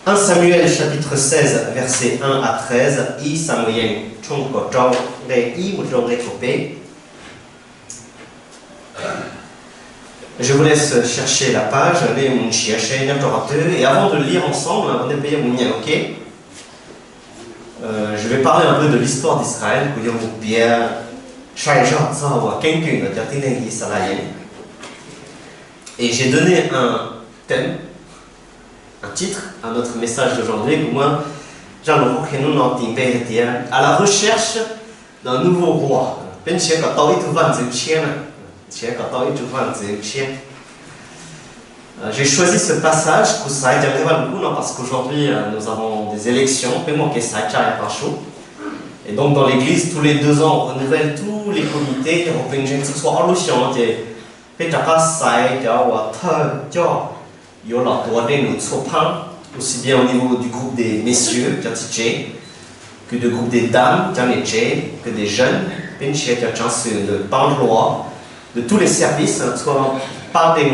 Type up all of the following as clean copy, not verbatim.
1 Samuel chapitre 16 versets 1 à 13 I Samuel trong cổ trâu để I một trong les copés. Je vous laisse chercher la page, les mon chercher et avant de lire ensemble, on est payé mon ok. Je vais parler un peu de l'histoire d'Israël, que vous bien et j'ai donné un thème, un titre à notre message d'aujourd'hui, que moi, à la recherche d'un nouveau roi. J'ai choisi ce passage parce qu'aujourd'hui nous avons des élections, et donc dans l'église, tous les 2 ans, on renouvelle tous les comités, aussi bien au niveau du groupe des messieurs, que du groupe des dames, que des jeunes, de parloir, de tous les services, soit par des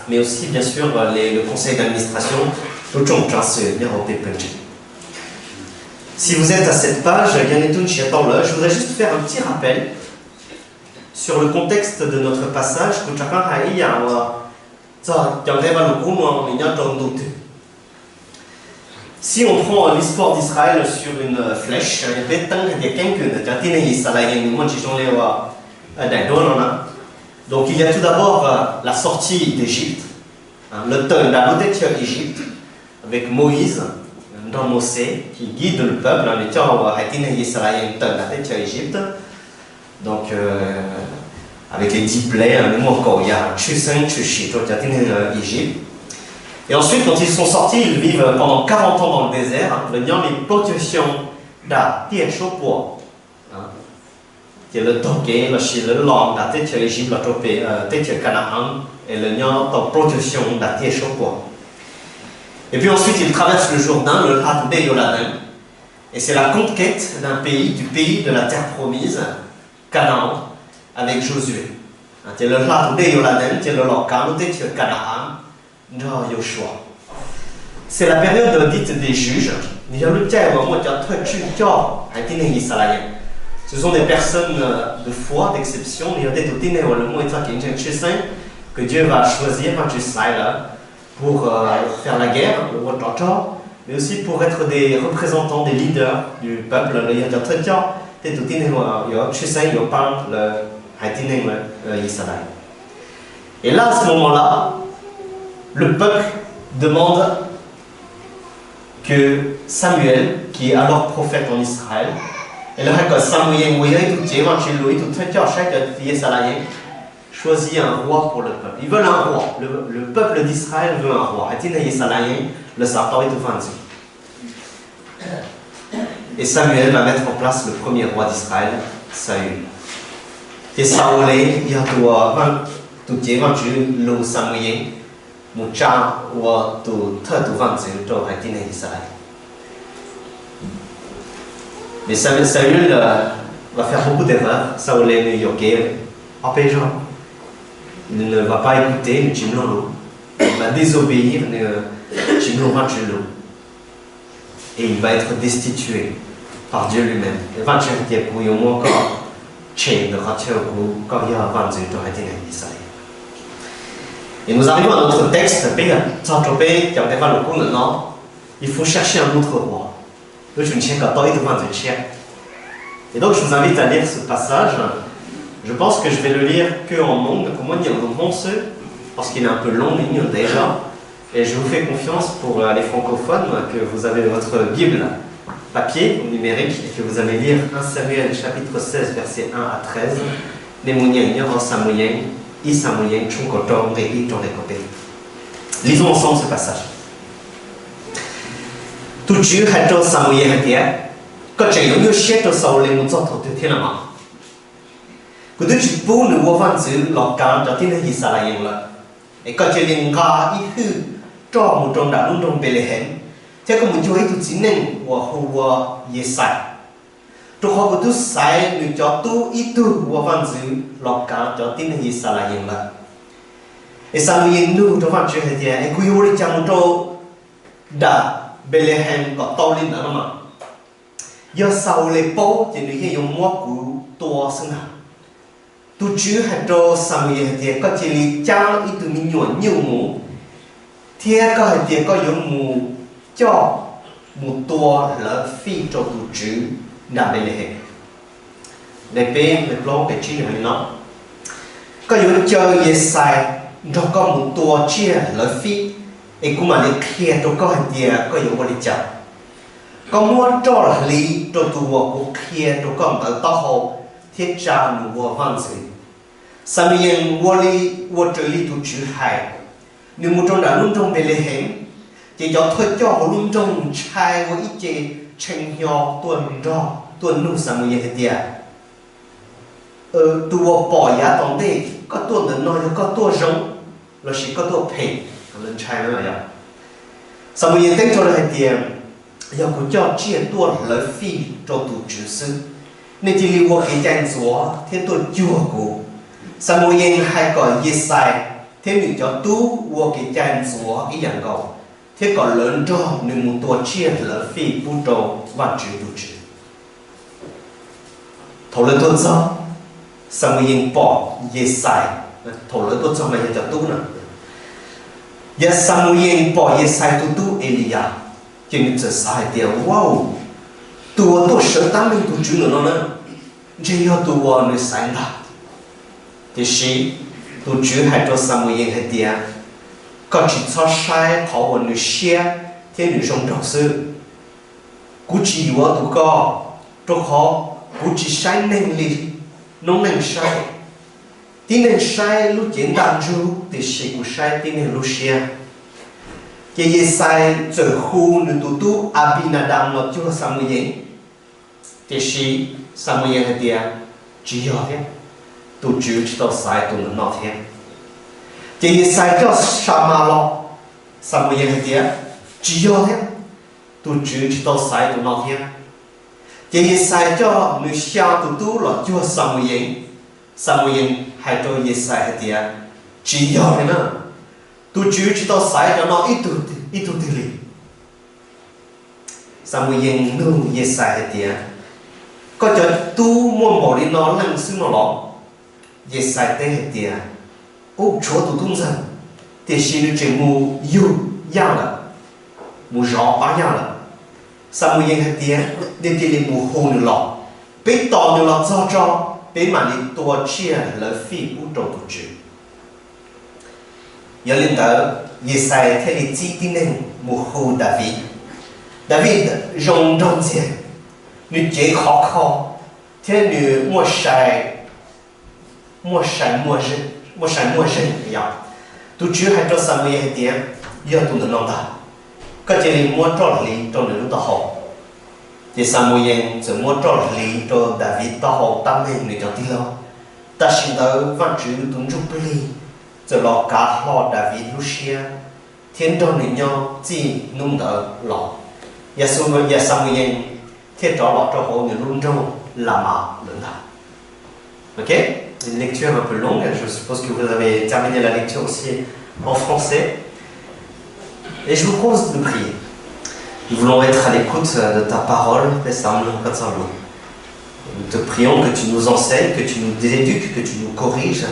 mais aussi bien sûr le conseil d'administration, si vous êtes à cette page, je voudrais juste faire un petit rappel sur le contexte de notre passage. Si on prend l'histoire d'Israël sur une flèche, donc il y a tout d'abord la sortie d'Égypte, le temps d'Égypte avec Moïse, dans Mosée, qui guide le peuple en étant Égypte. Donc avec les 10 plaies, il y a Égypte. Et ensuite, quand ils sont sortis, ils vivent pendant 40 ans dans le désert. Les possessions qui est le Toké, le Long, la tête Égypte, la tête Canaan, et le Nyan dans protection de la tête Chopo. Et puis ensuite, ils traversent le Jourdain, le Hatoude Yoladen, et c'est la conquête d'un pays, du pays de la terre promise, Canaan, avec Josué. C'est le Hatoude Yoladen, c'est le Locan, le tête Canaan, Joshua. C'est la période dite des juges. Ce sont des personnes de foi, d'exception, que Dieu va choisir pour faire la guerre, mais aussi pour être des représentants, des leaders du peuple. Et là, à ce moment-là, le peuple demande que Samuel, qui est alors prophète en Israël, choisit un roi pour le peuple. Ils veulent un roi. Le peuple d'Israël veut un roi. Et Samuel va mettre en place le premier roi d'Israël, Saül. Et Saül, il y a tout Samuel, mais Saül va faire beaucoup d'erreurs. Saül est il ne va pas écouter, il va désobéir, et il va être destitué par Dieu lui-même. Et nous arrivons à notre texte, il faut chercher un autre roi. Et donc je vous invite à lire ce passage. Je pense que je vais le lire que en langue, parce qu'il est un peu long déjà. Et je vous fais confiance pour les francophones que vous avez votre Bible papier ou numérique et que vous allez lire 1 Samuel chapitre 16 versets 1 à 13. Lisons ensemble ce passage. Tout Dieu a Samuel quand j'ai eu chez Saul et nous autres de Ténama. Que de Chipo ne voit pas l'organe de Ténéhisalaïen. Et quand j'ai l'ingá, il fut trop mouton d'un mouton Bethléem. C'est comme tu es tout sinnen ou à Yesai. Tout le tout sai, nous tout et tout voit pas l'organe de Ténéhisalaïen. Et Samuel nous devant Dieu et qu'il y aurait un mouton. đã Bethlehem có tàu lên đó mà giờ sau lễ bố thì người dùng mua của tua sinh nào tu chứ hay cho Samuel thì có chỉ lý trang ít từ mình nhuận nhiều mù thì có thì có dùng mù cho một tua là phi cho tu chứ đã Bethlehem để bên mình lo cái chuyện này nó có dùng chơi ye sai cho có một tua chia là phi ấy cũng mà để kia cho có thì có dùng một lịch chậm có muốn cho là lý cho tu của kia cho có một tao hồ thiết tra một văn gì Samuel Wally Waterly tu chữ hai nếu một trong đã luôn trong Bethlehem chỉ cho thôi cho họ luôn trong trai của ít chế tranh nhau tuần nu Samuel hết dia tu bỏ giá tổng đây có tuần đến nói có tuần giống là chỉ có tuần pay lên trai nữa vậy Samuel tính cho là dia giờ cũng cho chia tuần lợi phi cho tu chữ sư nên chỉ lưu qua cái tranh số thế tuần chùa của Samuel hay còn Yesai thế mình cho tu qua cái tranh số cái dạng cầu thế còn lớn cho nên một tuần chia lợi phi bút đầu và chữ tu chữ thầu lớn tuần sau Samuel bỏ Yesai thầu lớn tuần sau này cho tu nữa giờ Samuel bỏ Yesai tu Elia cho nên giờ sai thì wow tu sợ tám mình tu chữ nữa nó chỉ có tu nơi sáng đó thì sĩ tu chữ hay cho Samuel hay dia có chỉ cho sai họ vẫn nơi xe thế nơi trong đầu sư cú chỉ của tu có trong họ cú chỉ sai nên li nông nên sai tí nên sai lúc diễn đàn du thì sĩ cú sai tí nên lúc xe cái gì sai trở khu nơi tu Abinadab nó cho Samuel thì sĩ Samuel hay dia chỉ hiểu thế tu chữ chỉ tao sai tu nó thế cái gì sai cho Samalo Samuel hay dia chỉ hiểu thế tu chữ chỉ tao sai tu nó thế cái gì sai cho người xa tu là cho Samuel hay cho gì sai hay dia chỉ hiểu thế nữa tu chữ chỉ tao sai cho nó ít tu đi Samuel nương gì sai hay dia có cho tu mua bỏ đi nó lần xưa nó lọ về sai tê hết tiền ô chúa tu tung dần thì xin được chuyện mù yêu giang là mù rõ bá giang là Samuel hết tiền để tiền để mù hồn được lọ biết tỏ được lọ cho biết mà đi tua chia lợi phi u trâu tu chữ giờ lên tới về sai thế thì chỉ tin nên mù hồn David rong rong gì nếu chế khó thế nếu mua sai mua rừng vậy tu chưa hay cho Samuel hay tiền giờ tu được non ta có chỉ là mua trò lý trong những lúc đó họ thì Samuel sẽ mua trò lý cho David đó họ tam hình để cho tí lo ta xin tới văn chữ tung chụp lý rồi lo cả lo David Lucia thiên trong những nhau chỉ nung đỡ lo giờ Samuel thiết trò lo cho họ những luôn trong là mà lớn thật ok. Une lecture un peu longue, je suppose que vous avez terminé la lecture aussi en français. Et je vous propose de prier. Nous voulons être à l'écoute de ta parole, nous te prions que tu nous enseignes, que tu nous éduques, que tu nous corriges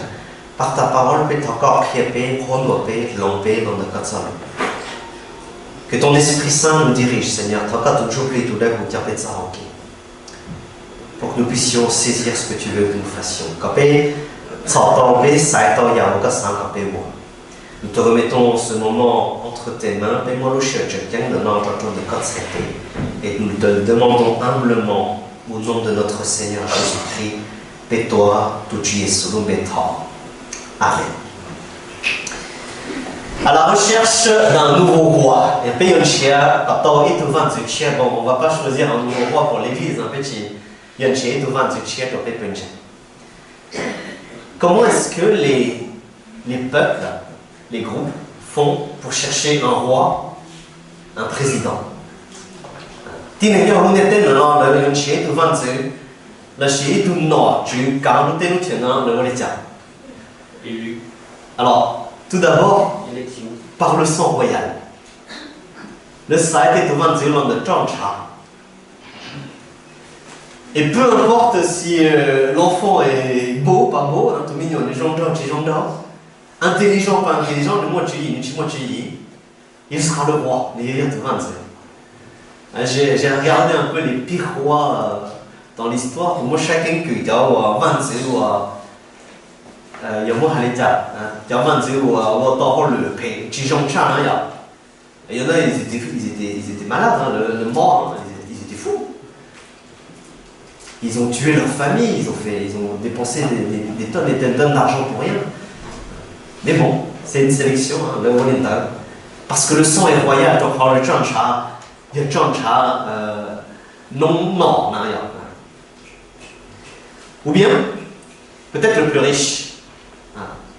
par ta parole, que ton Esprit Saint nous dirige, Seigneur, pour que nous puissions saisir ce que tu veux que nous fassions. Nous te remettons ce moment entre tes mains, et nous te demandons humblement, au nom de notre Seigneur Jésus-Christ, Pétoa, Amen. À la recherche d'un nouveau roi, bon, on ne va pas choisir un nouveau roi pour l'église, un petit. Comment est-ce que les peuples, les groupes font pour chercher un roi, un président? Alors, tout d'abord, par le sang royal. le site est devant Dieu dans le chancha. Et peu importe si l'enfant est beau, pas beau, tout mignon, intelligent, pas intelligent, il sera le roi, il est devant Dieu. J'ai regardé un peu les pires rois dans l'histoire. Moi, chacun qui a 20 Dieu, il y a moi à l'état, il y a 20 Dieu, dans le pays, il y en a, ils étaient malades, hein, le mort, hein, ils étaient fous. Ils ont tué leur famille, ils ont dépensé des tonnes et des tonnes d'argent pour rien. Mais bon, c'est une sélection, hein, le oriental. Parce que le sang est royal, donc le chancha, il y a chancha non. Ou bien, peut-être le plus riche.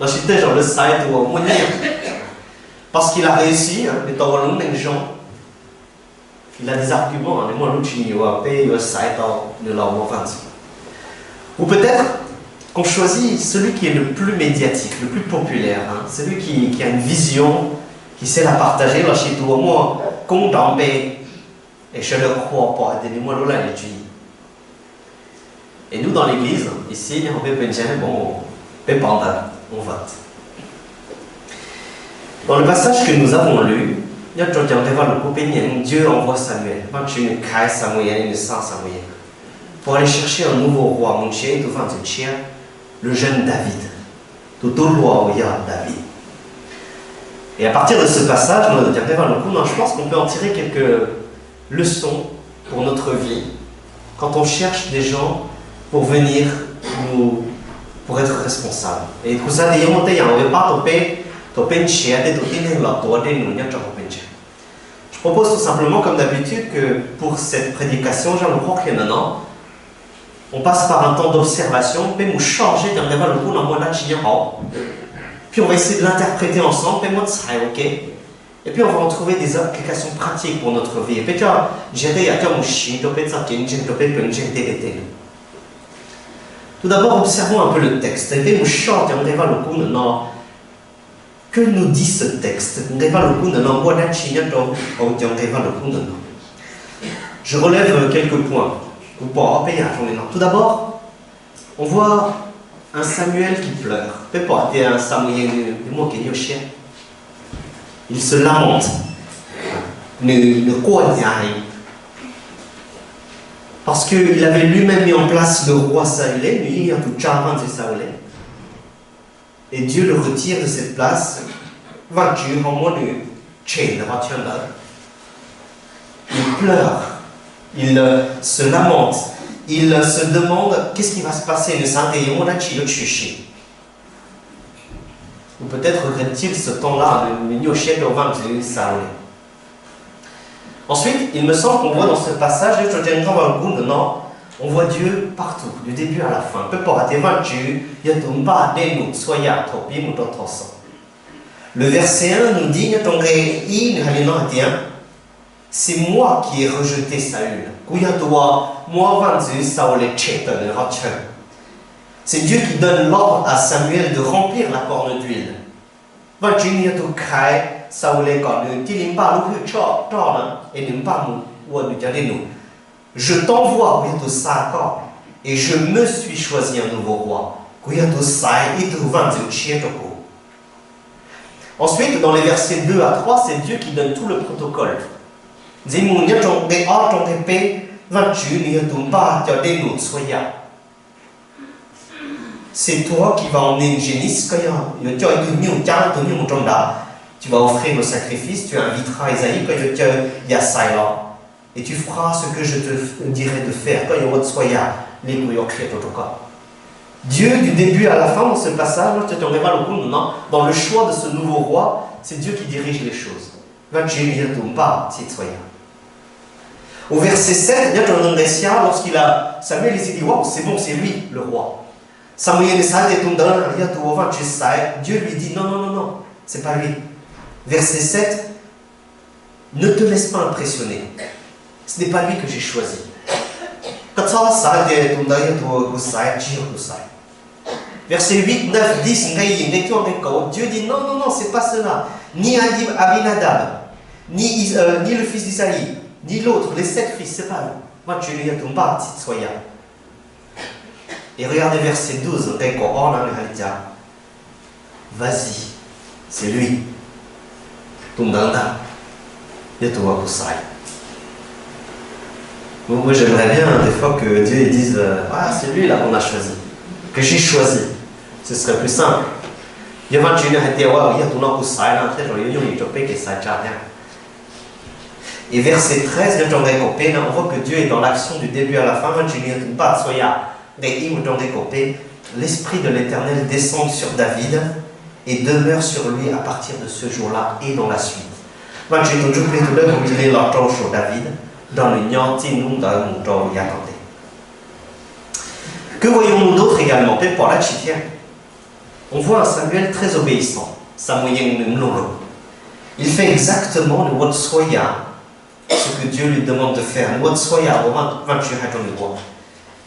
L'architecte, genre le site ou au moyen. Parce qu'il a réussi, étant les gens. Il a des arguments, ou peut-être qu'on choisit celui qui est le plus médiatique, le plus populaire, hein, celui qui a une vision, qui sait la partager, là chez tout au moins, condamné, et je le crois pas, donnez-moi là l'étude. Et nous dans l'église, ici, on peut on vote. Dans le passage que nous avons lu, Dieu envoie Samuel, pour aller chercher un nouveau roi, le jeune David. David. Et à partir de ce passage, je pense qu'on peut en tirer quelques leçons pour notre vie quand on cherche des gens pour venir pour être responsables. Et tout ça, je propose tout simplement, comme d'habitude, que pour cette prédication, je crois que maintenant, on passe par un temps d'observation, puis nous changer d'un débat le coup dans mon puis on va essayer de l'interpréter ensemble, puis moi ok. Et puis on va en trouver des applications pratiques pour notre vie. Et puis tout d'abord, observons un peu le texte. Et puis nous changeons d'un débat le coup maintenant. Que nous dit ce texte? Je relève quelques points. Tout d'abord, on voit un Samuel qui pleure. Il se lamente. Parce qu'il avait lui-même mis en place le roi Saül, et Dieu le retire de cette place. Il pleure, il se lamente, il se demande qu'est-ce qui va se passer. Ou peut-être regrette-t-il ce temps-là. Ensuite, il me semble qu'on voit dans ce passage, on voit Dieu partout, du début à la fin. Le verset 1 nous dit, c'est moi qui ai rejeté Saül. C'est Dieu qui donne l'ordre à Samuel de remplir la corne d'huile. Je t'envoie et je me suis choisi un nouveau roi. Ensuite, dans les versets 2 à 3, c'est Dieu qui donne tout le protocole. C'est toi qui vas emmener une génisse. Tu vas offrir le sacrifice, tu inviteras Isaïe, et tu feras ce que je te dirai de faire. Dieu, du début à la fin, dans ce passage, dans le choix de ce nouveau roi, c'est Dieu qui dirige les choses. Au verset 7, Samuel il s'est dit, wow, c'est bon, c'est lui le roi. Dieu lui dit, non, c'est pas lui. Verset 7, ne te laisse pas impressionner. Ce n'est pas lui que j'ai choisi. Verset 8, 9, 10, Dieu dit non, c'est pas cela. Ni Abinadab, ni le fils d'Isaïe, ni l'autre, les 7 fils, c'est pas eux. Moi, tu lui as tout pas, soya. Et regardez verset 12, vas-y, c'est lui. Moi, j'aimerais bien des fois que Dieu dise ah, c'est lui là qu'on a choisi, que j'ai choisi. Ce serait plus simple. Et verset 13, on voit que Dieu est dans l'action du début à la fin. L'Esprit de l'Éternel descend sur David et demeure sur lui à partir de ce jour-là et dans la suite. Dans le que voyons-nous d'autre également? On voit un Samuel très obéissant. Il fait exactement le Wotsoya, ce que Dieu lui demande de faire. Le Wotsoya,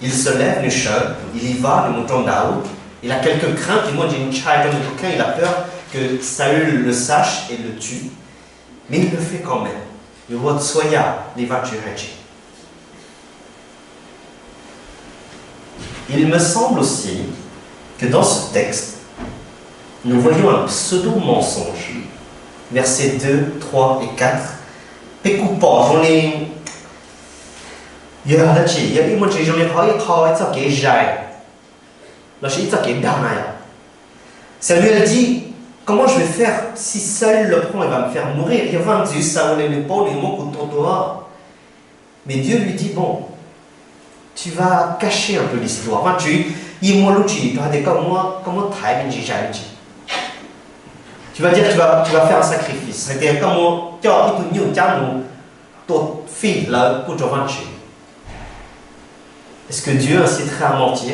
il se lève, le chef, il y va, le mouton d'Aoud. Il a quelques craintes, il a peur que Saül le sache et le tue. Mais il le fait quand même. Le Wotsoya, il va tuer. Il me semble aussi que dans ce texte, nous voyons un pseudo-mensonge. Versets 2, 3 et 4. Samuel dit, comment je vais faire si Saül le prend, il va me faire mourir. Mais Dieu lui dit, bon, tu vas cacher un peu l'histoire. Tu vas dire que tu vas faire un sacrifice. Est-ce que Dieu inciterait à mentir?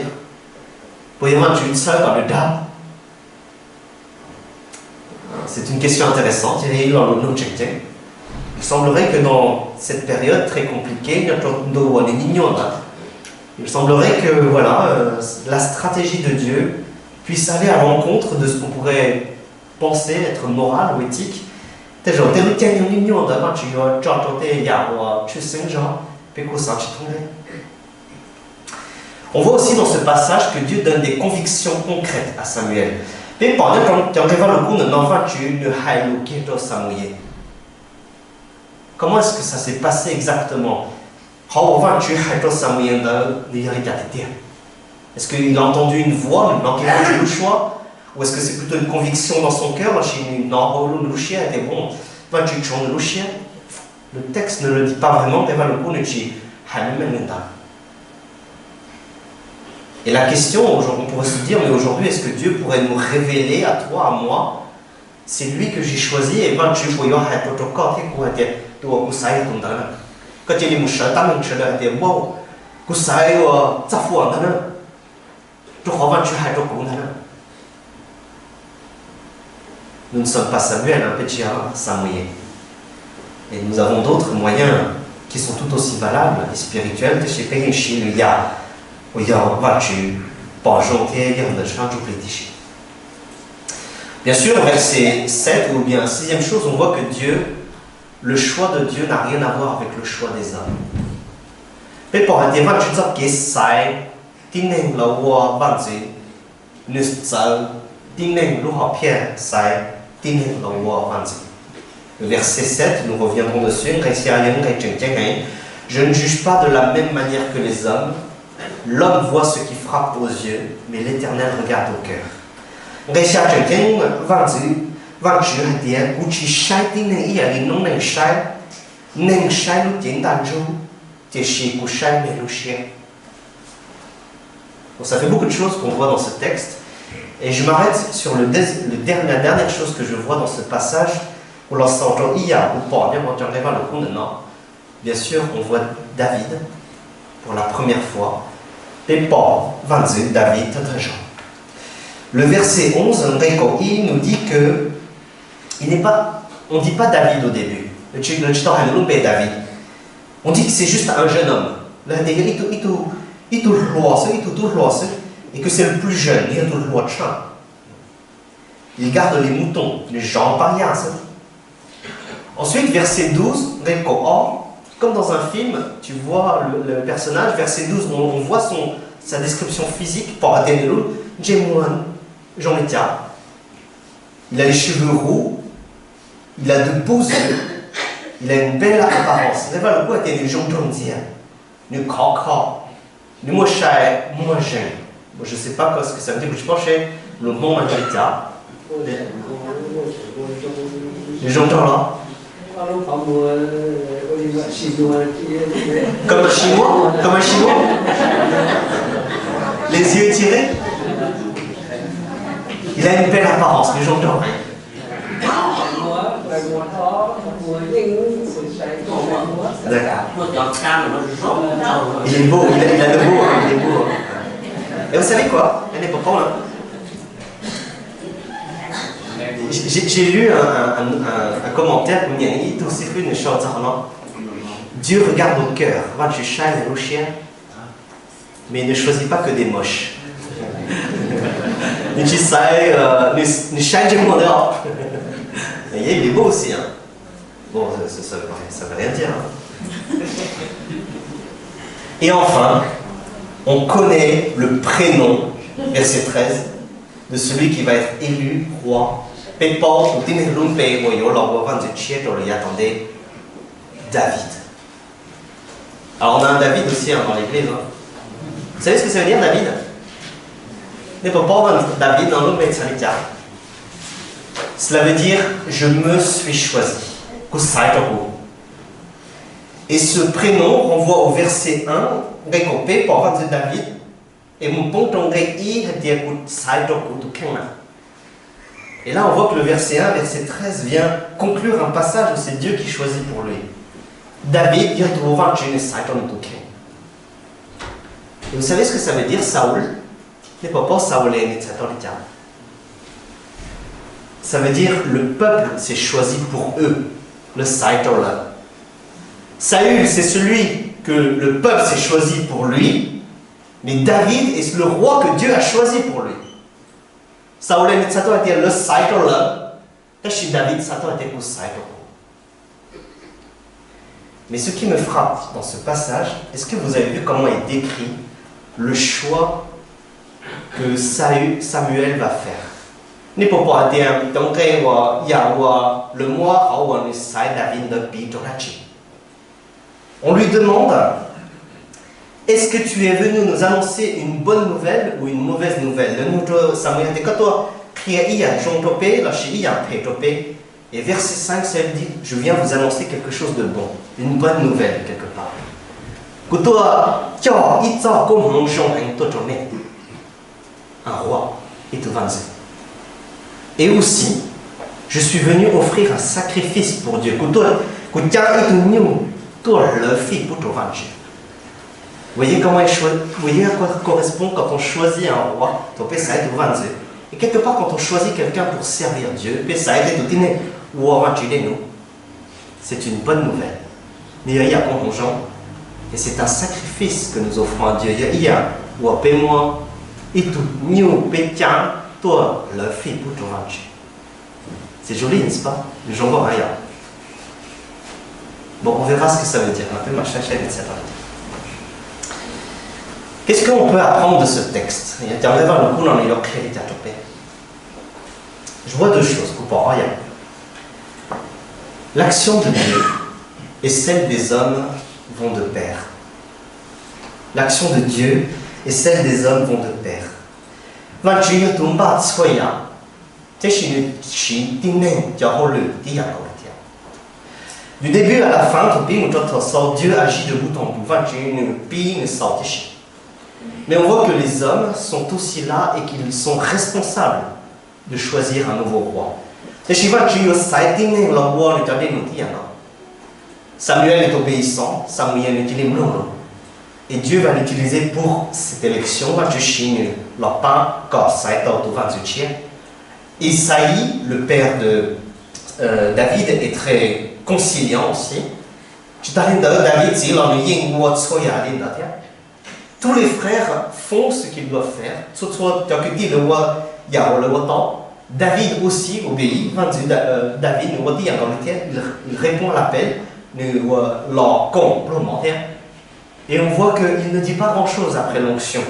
C'est une question intéressante. Il semblerait que dans cette période très compliquée, il semblerait que voilà, la stratégie de Dieu puisse aller à l'encontre de ce qu'on pourrait penser être moral ou éthique. On voit aussi dans ce passage que Dieu donne des convictions concrètes à Samuel. Comment est-ce que ça s'est passé exactement? Est-ce qu'il a entendu une voix, le choix? Ou est-ce que c'est plutôt une conviction dans son cœur? Le texte ne le dit pas vraiment. Et la question, on pourrait se dire, mais aujourd'hui, est-ce que Dieu pourrait nous révéler à toi, à moi, c'est lui que j'ai choisi et nous ne sommes pas Samuel, Samuel. Et nous avons d'autres moyens qui sont tout aussi valables et spirituels. Bien sûr, verset 7, ou bien 6e chose, on voit que le choix de Dieu n'a rien à voir avec le choix des hommes. Le verset 7, nous reviendrons dessus. Je ne juge pas de la même manière que les hommes. L'homme voit ce qui frappe aux yeux, mais l'Éternel regarde au cœur. Donc ça fait beaucoup de choses qu'on voit dans ce texte. Et je m'arrête sur la dernière chose que je vois dans ce passage. Bien sûr, on voit David pour la première fois. David, le verset 11, nous dit que on ne dit pas David au début. David. On dit que c'est juste un jeune homme. Et que c'est le plus jeune. Il garde les moutons, les gens par Ensuite, verset 12, comme dans un film, tu vois le personnage, verset 12, on voit sa description physique, par Jean Letia. Il a les cheveux roux, il a de beaux yeux, il a une belle apparence. C'est pas le coup à des gens nous moi je sais pas ce que ça veut dire, mais je pense que le mot Letia. Les gens là. Comme un chinois? Comme un chinois? Les yeux étirés? Il a une belle apparence, les gens dorment. D'accord. Il est beau, il a de beau, hein, il est beau. Et vous savez quoi? Elle n'est pas là. J'ai lu un commentaire où il y a aussi une chose. Dieu regarde au cœur, mais il ne choisit pas que des moches. Il est beau aussi. Hein. Bon, ça veut rien dire. Hein. Et enfin, on connaît le prénom, verset 13, de celui qui va être élu roi. David. Alors on a un David aussi hein, dans l'église. Hein. Vous savez ce que ça veut dire David? David dans l'homme cela veut dire je me suis choisi. Et ce prénom renvoie au verset 1, David, et mon ponton et là, on voit que le verset 1, verset 13 vient conclure un passage où c'est Dieu qui choisit pour lui. David, et vous savez ce que ça veut dire, Saoul? Ça veut dire le peuple s'est choisi pour eux, le Saitola. Saül, c'est celui que le peuple s'est choisi pour lui, mais David est le roi que Dieu a choisi pour lui. Saul était le Saitola, et David était le Saitola. Mais ce qui me frappe dans ce passage, est-ce que vous avez vu comment il décrit le choix que Samuel va faire? On lui demande, est-ce que tu es venu nous annoncer une bonne nouvelle ou une mauvaise nouvelle? Et verset 5, ça dit, je viens vous annoncer quelque chose de bon, une bonne nouvelle quelque part. Un roi est devant eux. Et aussi, je suis venu offrir un sacrifice pour Dieu. Vous voyez comment vous voyez à quoi correspond quand on choisit un roi? Et quelque part, quand on choisit quelqu'un pour servir Dieu, c'est une bonne nouvelle. Et c'est un sacrifice que nous offrons à Dieu. C'est joli, n'est-ce pas? Le jambon rien. Bon, on verra ce que ça veut dire. Qu'est-ce qu'on peut apprendre de ce texte? Je vois deux choses. L'action de Dieu et celle des hommes vont de pair. L'action de Dieu et celle des hommes vont de pair. Du début à la fin, Dieu agit de bout en bout. Mais on voit que les hommes sont aussi là et qu'ils sont responsables de choisir un nouveau roi. Samuel est obéissant, et Dieu va l'utiliser pour cette élection. Isaïe, le père de David, est très conciliant aussi. Tous les frères font ce qu'ils doivent faire. David aussi obéit. David, nous dit en vérité, il répond à l'appel, nous l'en complètement. Et on voit qu'il ne dit pas grand-chose après l'onction.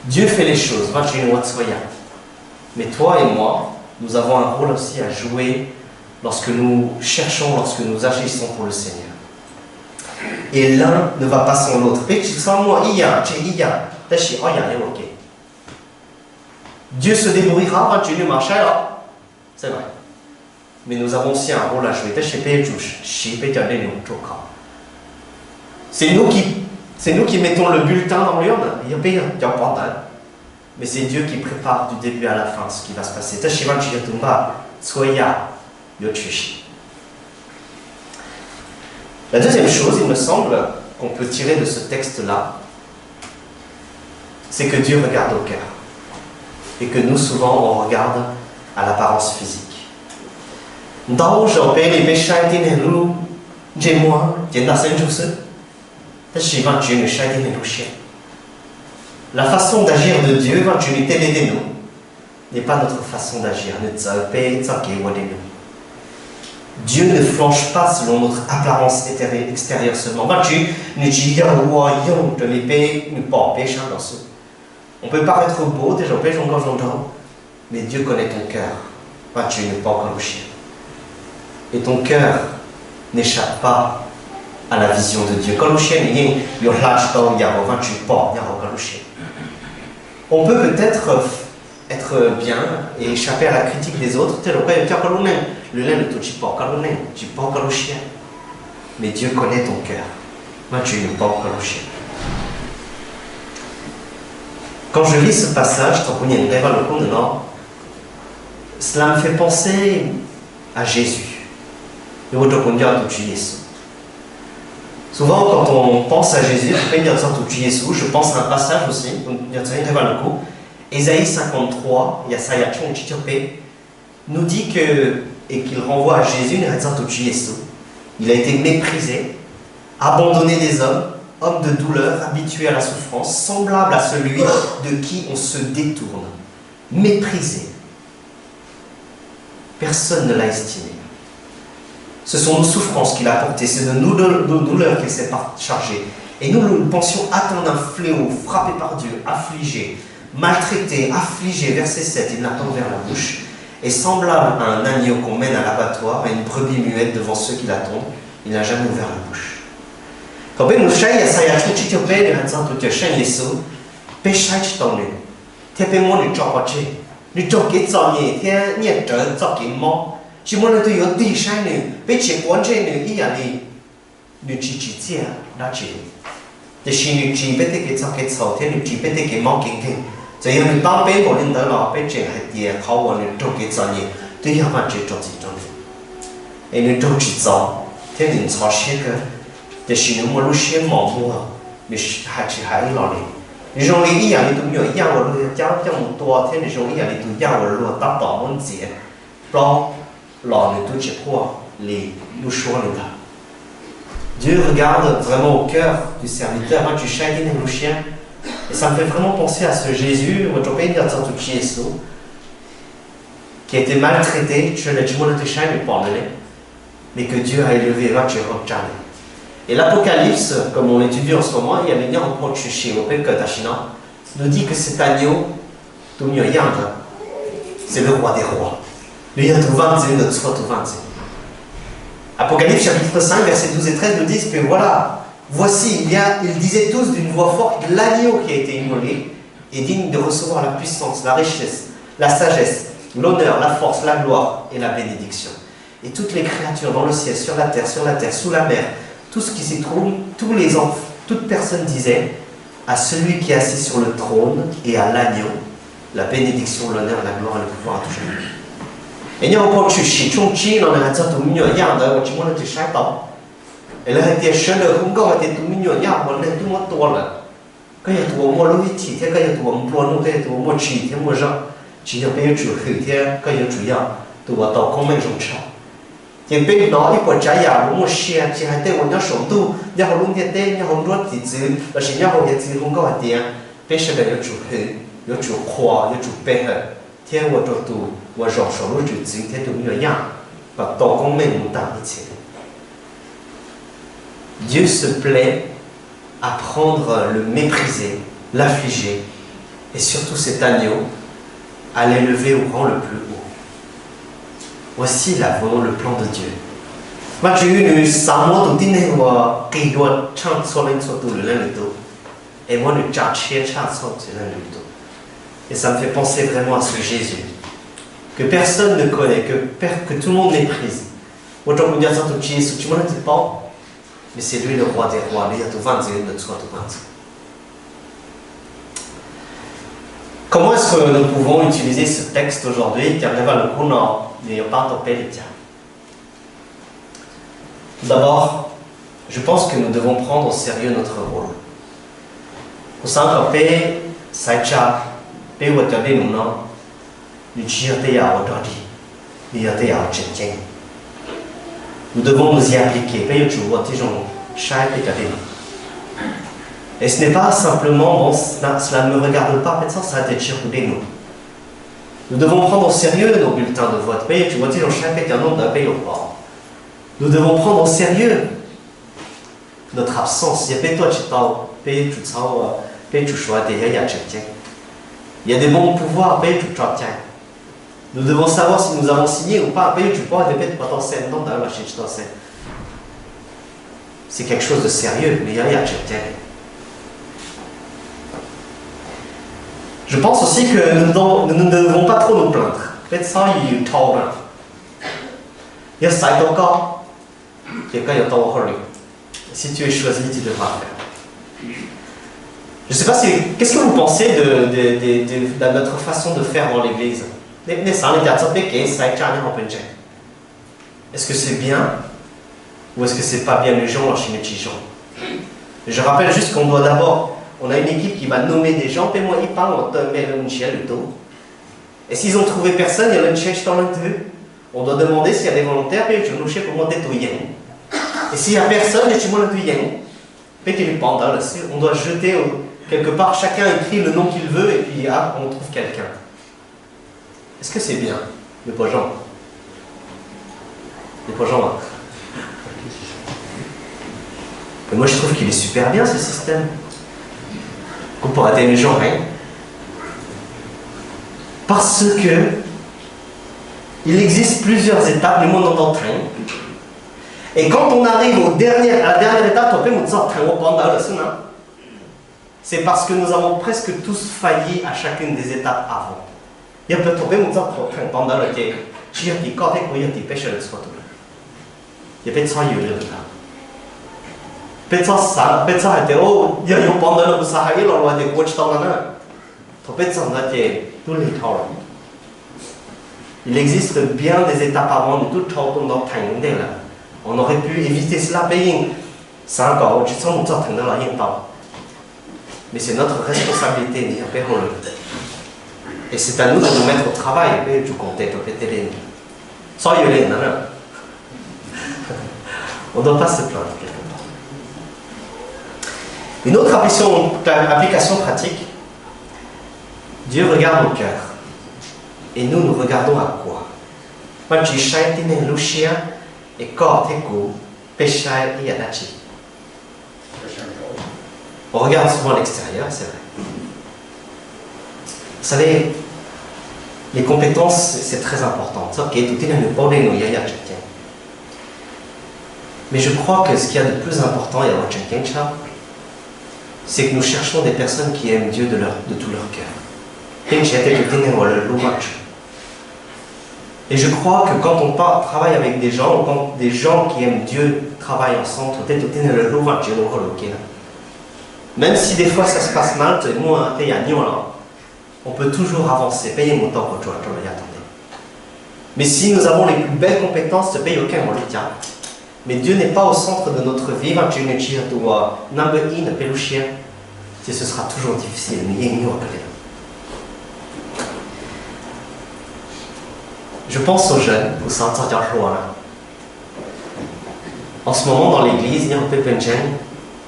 Dieu fait les choses, mais toi et moi, nous avons un rôle aussi à jouer lorsque nous cherchons, lorsque nous agissons pour le Seigneur. Et l'un ne va pas sans l'autre. Dieu se débrouillera, c'est vrai. Mais nous avons aussi un rôle à jouer. C'est nous qui mettons le bulletin dans l'urne. Mais c'est Dieu qui prépare du début à la fin ce qui va se passer. La deuxième chose, il me semble, qu'on peut tirer de ce texte-là, c'est que Dieu regarde au cœur. Et que nous, souvent, on regarde à l'apparence physique. La façon d'agir de Dieu n'est pas notre façon d'agir. Dieu ne flanche pas selon notre apparence extérieure seulement. On peut paraître beau, mais Dieu connaît ton cœur. Et ton cœur n'échappe pas à la vision de Dieu. On peut peut-être être bien et échapper à la critique des autres. Mais Dieu connaît ton cœur. Quand je lis ce passage, cela me fait penser à Jésus. Souvent, quand on pense à Jésus, je pense à un passage aussi, Ésaïe 53, nous dit que, et qu'il renvoie à Jésus, il a été méprisé, abandonné des hommes, homme de douleur, habitué à la souffrance, semblable à celui de qui on se détourne, méprisé. Personne ne l'a estimé. Ce sont nos souffrances qu'il a portées, c'est de nos douleurs qu'il s'est chargé. Et nous pensions attendre un fléau, frappé par Dieu, affligé, maltraité, affligé. Verset 7, il n'a pas ouvert la bouche. Et semblable à un agneau qu'on mène à l'abattoir, à une brebis muette devant ceux qui l'attendent, il n'a jamais ouvert la bouche. Chỉ muốn là tôi có tỷ sai nữa, bây giờ quan trọng nữa ý là nữ chỉ chia đã chỉ, để xin nữ chỉ bây giờ cái sao cái sầu thế nữ chỉ bây giờ cái mong kinh kinh, cho nên nữ bao bên một lần đó là bây giờ hay tiền khâu vào nữ trong cái sao nhỉ, tôi hiểu mà chỉ trong gì trong này, nữ trong chỉ sao, thế nữ sao xí cái, để xin nữ mua lúc xí mỏng mua, nữ hay chỉ hay lo đi, nữ trong này ý là nữ tôi nhớ nhau rồi cháu cháu một tua, thế nữ trong ý là nữ tôi nhau rồi luôn tao tỏ món gì, bao Dieu regarde vraiment au cœur du serviteur. Et ça me fait vraiment penser à ce Jésus qui a été maltraité, mais que Dieu a élevé. Et l'Apocalypse, comme on l'étudie en ce moment, il y a une nous dit que cet agneau, c'est le roi des rois. Apocalypse chapitre 5, versets 12 et 13 nous disent que voilà, voici, ils disaient tous d'une voix forte, l'agneau qui a été immolé est digne de recevoir la puissance, la richesse, la sagesse, l'honneur, la force, la gloire et la bénédiction. Et toutes les créatures dans le ciel, sur la terre, sous la mer, tout ce qui s'y trouve, tous les enfants, toute personne disait à celui qui est assis sur le trône et à l'agneau, la bénédiction, l'honneur, la gloire et le pouvoir à tout jamais. Et nous avons pu chercher dans la zone de l'Union Yard, où on a été chassé. Et là, il y a des jeunes qui ont été de l'Union Yard, on est tout le monde tourné. Quand il y a tout le monde vite, quand il y a tout le monde ploné, quand il y a tout le monde chi, quand il y a gens, chi a payé du prix, quand il y a tout le monde, tout le monde comme un joncha. Thì bên đó ít bỏ trái giả đúng một xe chỉ hai tên một nhau sống tu nhau hồng luôn thiệt tên nhau hồng đốt thì chứ là chỉ nhau hồng thiệt chứ không có hạt tiền bên sẽ là chủ hữu有主khoa有主背后天我做读我手手路主今天读有样把刀工没能当一起 Dieu se plaît à prendre le méprisé, l'affligé et surtout cet agneau à l'élever au rang le plus haut. Voici le plan de Dieu. Mà chứ nous savons tout tin này và kỳ doa chant số lên số tu lên lên tu. Et moi nous chant chant số lên lên tu. Et ça me fait penser vraiment à ce Jésus que personne ne connaît, que tout le monde méprise. Aujourd'hui on dit ça tout Jésus, tu m'en dis pas, mais c'est lui le roi des rois, lui il y a tout 20 ans de soi tout 20 ans. Comment est-ce que nous pouvons utiliser ce texte aujourd'hui? D'abord, je pense que nous devons prendre au sérieux notre rôle. Au sein de Saïcha, nous devons nous y appliquer. Et ce n'est pas simplement, bon, cela ne me regarde pas, mais ça a été tiré nous. Nous devons prendre au sérieux nos bulletins de vote. Nous devons prendre au sérieux notre absence. Il y a des bons pouvoirs. Nous devons savoir si nous avons signé ou pas. C'est quelque chose de sérieux, mais il y a Je pense aussi que nous ne devons pas trop nous plaindre. Peut-être ça, il y a trop. Il y a ça, il y a si tu es choisi, tu devras faire. Je ne sais pas si. Qu'est-ce que vous pensez de notre façon de faire dans l'église? Est-ce que c'est bien ou est-ce que c'est pas bien les gens chez les gens? Je rappelle juste qu'on doit d'abord. On a une équipe qui va nommer des gens, puis moi ils parlent, on te met le chien le dos. Et s'ils ont trouvé personne, il y a le chien dans le deux. On doit demander s'il y a des volontaires, puis je nous chien pour monter tout yen. Et s'il n'y a personne, je monte tout yen. Puis tu lui pendes dessus. On doit jeter quelque part, chacun écrit le nom qu'il veut, et puis on trouve quelqu'un. Est-ce que c'est bien, le pojon? Le pojon. Mais moi je trouve qu'il est super bien ce système. Pour atteindre les gens, hein? Parce que il existe plusieurs étapes, le monde est en train. Et quand on arrive à la dernière étape, on peut nous dire c'est parce que nous avons presque tous failli à chacune des étapes avant. Il y a peut-être nous dire pendant le temps, il y a des cas où il y a des pécheurs de soi. Il y a peut-être ça, il y a là. Peut-être ça était oh, il y a eu pendant le Sahara, on a des coachs dans la main. Peut-être ça, on a été tous les temps. Il existe bien des étapes avant de tout temps dans notre temps. On aurait pu éviter cela, paying 5 ans, je sens que nous avons rien temps. Mais c'est notre responsabilité, et c'est à nous de nous mettre au travail. Tu comptes être pété. Sans y aller, non. On ne doit pas se plaindre. Une autre application pratique, Dieu regarde nos cœurs. Et nous, nous regardons à quoi? On regarde souvent l'extérieur, c'est vrai. Vous savez, les compétences, c'est très important. Mais je crois que ce qu'il y a de plus important, c'est que nous cherchons des personnes qui aiment Dieu de tout leur cœur. Et je crois que quand on travaille avec des gens, ou quand des gens qui aiment Dieu travaillent ensemble, même si des fois ça se passe mal, on peut toujours avancer. Mais si nous avons les plus belles compétences, mais Dieu n'est pas au centre de notre vie, ce sera toujours difficile. Je pense aux jeunes, En ce moment, dans l'église,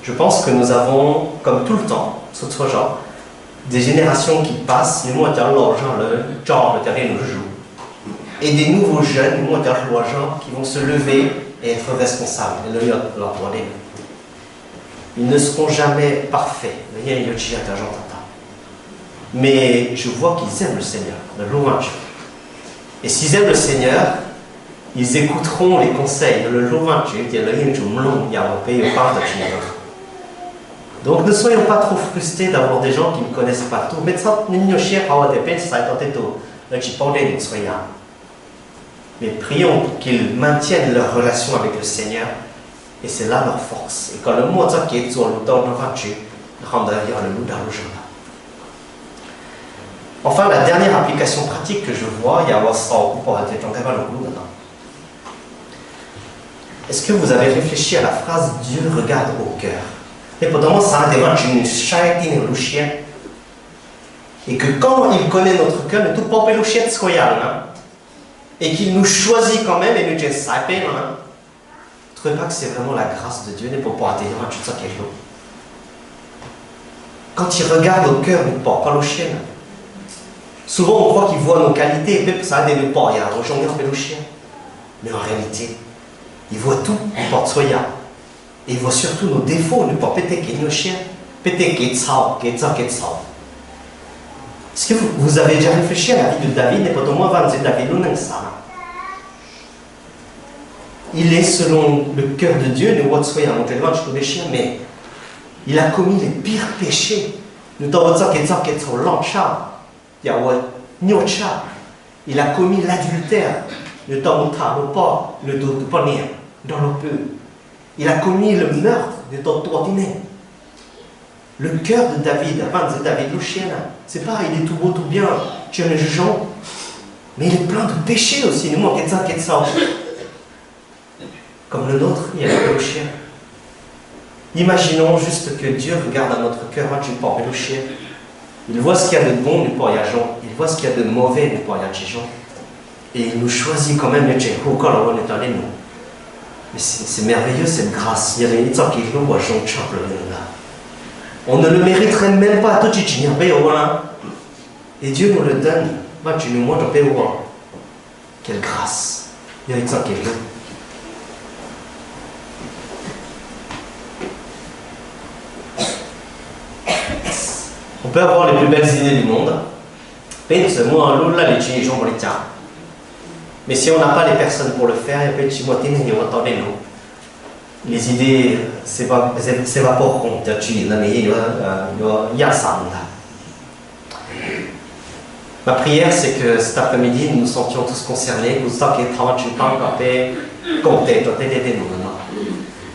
je pense que nous avons, comme tout le temps, des générations qui passent, et des nouveaux jeunes, qui vont se lever et être responsables. Ils ne seront jamais parfaits. Mais je vois qu'ils aiment le Seigneur, le louange. Et s'ils aiment le Seigneur, ils écouteront les conseils de le louange. Donc ne soyons pas trop frustrés d'avoir des gens qui ne connaissent pas tout. Mais prions pour qu'ils maintiennent leur relation avec le Seigneur. Et c'est là leur force. Et quand le mot qui est sur le temps de enfin, la dernière application pratique que je vois, il y a est-ce que vous avez réfléchi à la phrase Dieu regarde au cœur? Et que quand il connaît notre cœur, ne tout pas et qu'il nous choisit quand même et nous dit ça ne trouvez pas que c'est vraiment la grâce de Dieu quand il regarde au cœur, nous ne porte pas le chien. Souvent on croit qu'il voit nos qualités et ça a des ports, il y a un chien. Mais en réalité, il voit tout, il porte soya. Et il voit surtout nos défauts, il porte pété qui est nos chiens, pété qui est tsao, qui est tsao, qui est tsao. Est-ce que vous avez déjà réfléchi à la vie de David et peut-être moins David il est selon le cœur de Dieu, mais il a commis les pires péchés. Il a commis l'adultère, il a commis le meurtre, le cœur de David, c'est pas il est tout beau, tout bien, tu es un jugeant, mais il est plein de péchés aussi. Comme le nôtre, il y a le chien. Imaginons juste que Dieu regarde à notre cœur, il voit ce qu'il y a de bon, il voit ce qu'il y a de mauvais, et il nous choisit quand même. Mais c'est merveilleux cette grâce. On ne le mériterait même pas. Et Dieu nous le donne. Quelle grâce. On peut avoir les plus belles idées du monde. Mais si on n'a pas les personnes pour le faire, les idées s'évaporeront. Ma prière, c'est que cet après-midi, nous nous sentions tous concernés,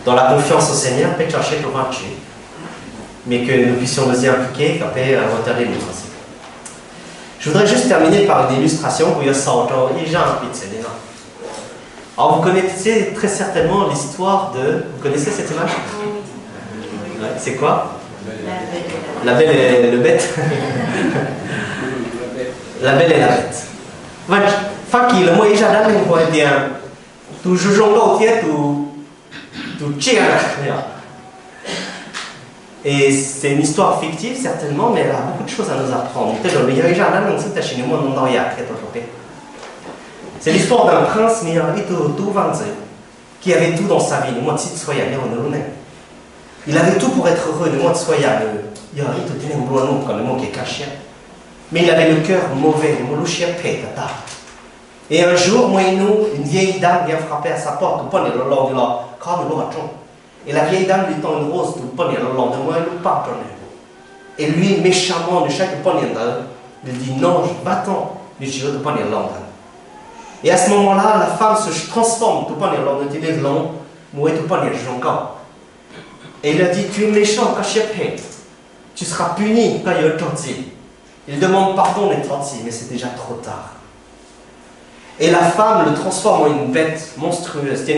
dans la confiance au Seigneur, mais que nous puissions nous y impliquer. Je voudrais juste terminer par une illustration. Alors vous connaissez très certainement l'histoire de... Vous connaissez cette image? Ouais, c'est quoi? La Belle et le Bête. La Belle et la Bête. Fakir, le mot est déjà là, dire tu joues au théâtre, tu tires. Et c'est une histoire fictive certainement, mais elle a beaucoup de choses à nous apprendre. C'est l'histoire d'un prince qui avait tout dans sa vie. Il avait tout pour être heureux, mais il avait le cœur mauvais. Et un jour, une vieille dame vient frapper à sa porte. Et la vieille dame lui tend une rose. Et lui, méchamment, il dit non, va-t'en. Et à ce moment-là, la femme se transforme. Et il a dit, tu es méchant, tu seras puni. Il demande pardon, mais c'est déjà trop tard. Et la femme le transforme en une bête monstrueuse.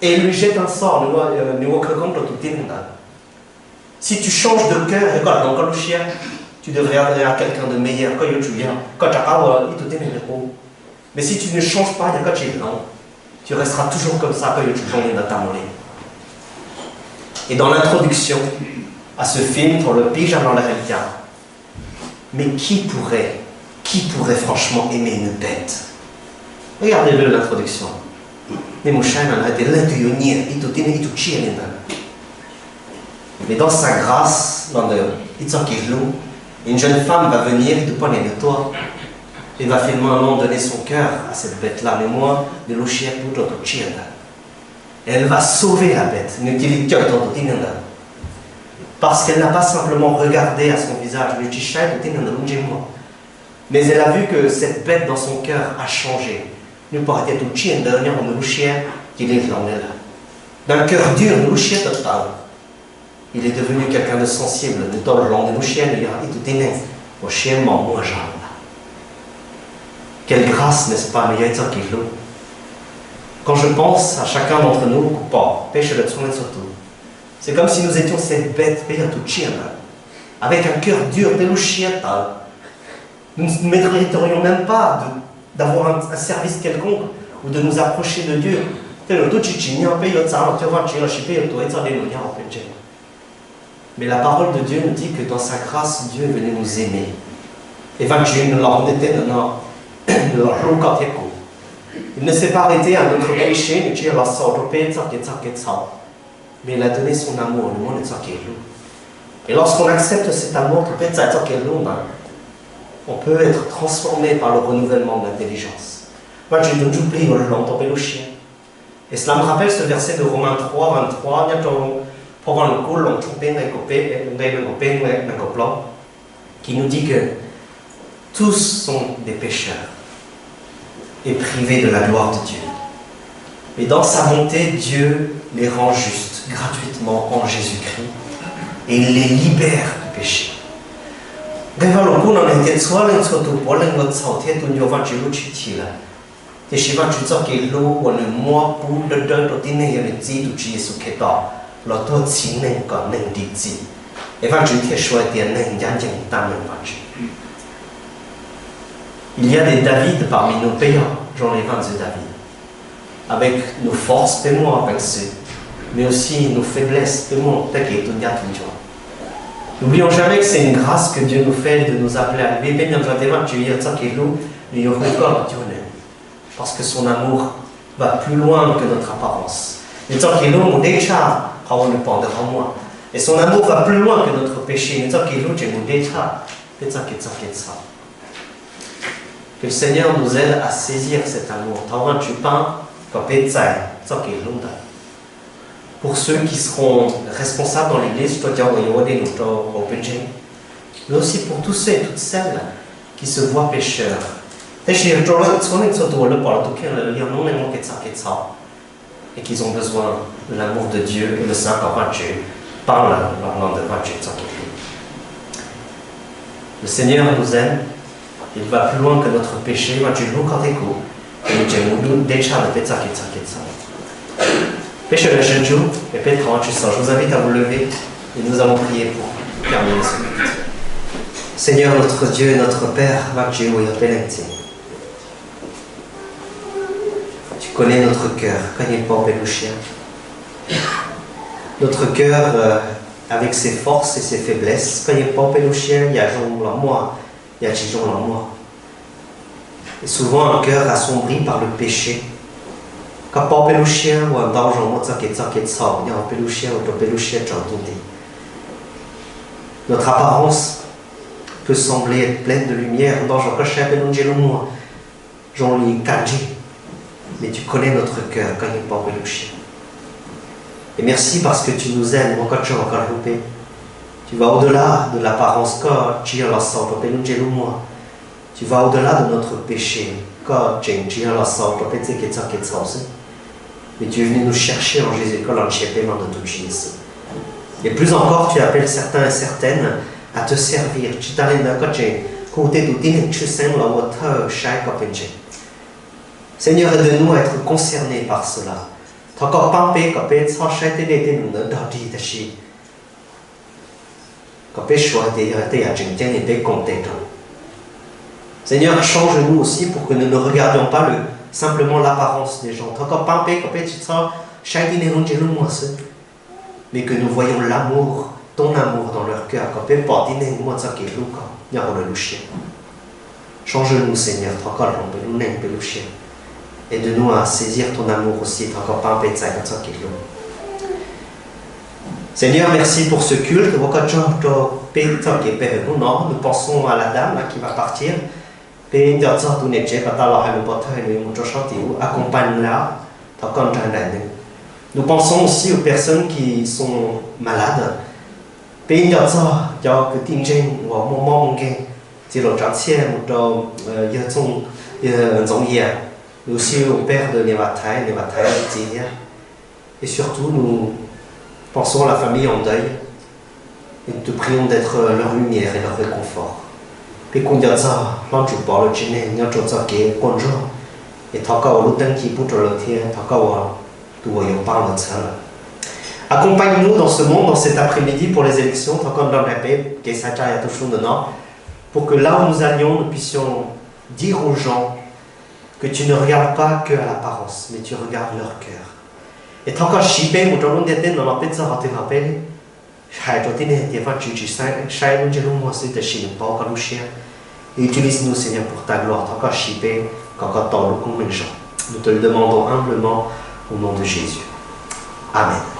Et il lui jette un sort. Si tu changes de cœur, tu deviendras quelqu'un de meilleur. Mais si tu ne changes pas, tu resteras toujours comme ça. Et dans l'introduction à ce film, pour le Pija dans la Réalité, mais qui pourrait franchement aimer une bête? Regardez-le l'introduction. Mais dans sa grâce, dans une jeune femme va venir de poigner de toi et va finalement donner son cœur à cette bête-là. Mais moi, de l'ouchier pour d'autres chiens. Elle va sauver la bête. Parce qu'elle n'a pas simplement regardé à son visage, mais elle a vu que cette bête dans son cœur a changé. D'un cœur dur, il est devenu quelqu'un de sensible. Quelle grâce, n'est-ce pas? Quand je pense à chacun d'entre nous, c'est comme si nous étions cette bête avec un cœur dur. Nous ne mériterions même pas d'avoir un service quelconque ou de nous approcher de Dieu. Mais la parole de Dieu nous dit que dans sa grâce, Dieu est venu nous aimer. Il ne s'est pas arrêté à notre péché, mais il a donné son amour. Et lorsqu'on accepte cet amour, on peut être transformé par le renouvellement de l'intelligence. Et cela me rappelle ce verset de Romains 3, 23, qui nous dit que tous sont des pécheurs et privés de la gloire de Dieu. Mais dans sa bonté, Dieu les rend justes gratuitement en Jésus-Christ et il les libère du péché. Il y a des David parmi nos payants, j'en ai 22 David, avec nos forces, mais aussi nos faiblesses. N'oublions jamais que c'est une grâce que Dieu nous fait de nous appeler à lui. Parce que son amour va plus loin que notre apparence. Et son amour va plus loin que notre péché. Que le Seigneur nous aide à saisir cet amour. Pour ceux qui seront responsables dans l'église, mais aussi pour tous ceux et toutes celles qui se voient pécheurs. Et qu'ils ont besoin de l'amour de Dieu et le Saint par la langue de Le Seigneur nous aime, il va plus loin que notre péché. Péché le jeune jour, et Père, je vous invite à vous lever et nous allons prier pour terminer ce culte. Seigneur notre Dieu et notre Père, tu connais notre cœur, notre cœur avec ses forces et ses faiblesses. Et souvent un cœur assombri par le péché. Notre apparence peut sembler être pleine de lumière, mais tu connais notre cœur. Et merci parce que tu nous aimes. Tu vas au-delà de l'apparence. Tu vas au-delà de notre péché. Mais tu es venu nous chercher en Jésus. Et plus encore, tu appelles certains et certaines à te servir. Seigneur, aide-nous à être concernés par cela. Quand péché était à Jingtian et bé compté. Seigneur, change-nous aussi pour que nous ne regardions pas simplement l'apparence des gens. Mais que nous voyons l'amour, ton amour dans leur cœur. Change-nous, Seigneur, aide-nous à saisir ton amour aussi. Seigneur, merci pour ce culte. Nous pensons à la dame là, qui va partir. Accompagne-la. Nous pensons aussi aux personnes qui sont malades. Aussi au père de Nevatai, et surtout nous pensons à la famille en deuil et te prions d'être leur lumière et leur réconfort. Et accompagne-nous dans ce monde, dans cet après-midi pour les élections, pour que là où nous allions, nous puissions dire aux gens que tu ne regardes pas que à l'apparence, mais tu regardes leur cœur. Et tant que Shibé, nous allons dire dans la pizza, on te rappelle, et utilise-nous, Seigneur, pour ta gloire. Tant que Shibé, nous te le demandons humblement au nom de Jésus. Amen.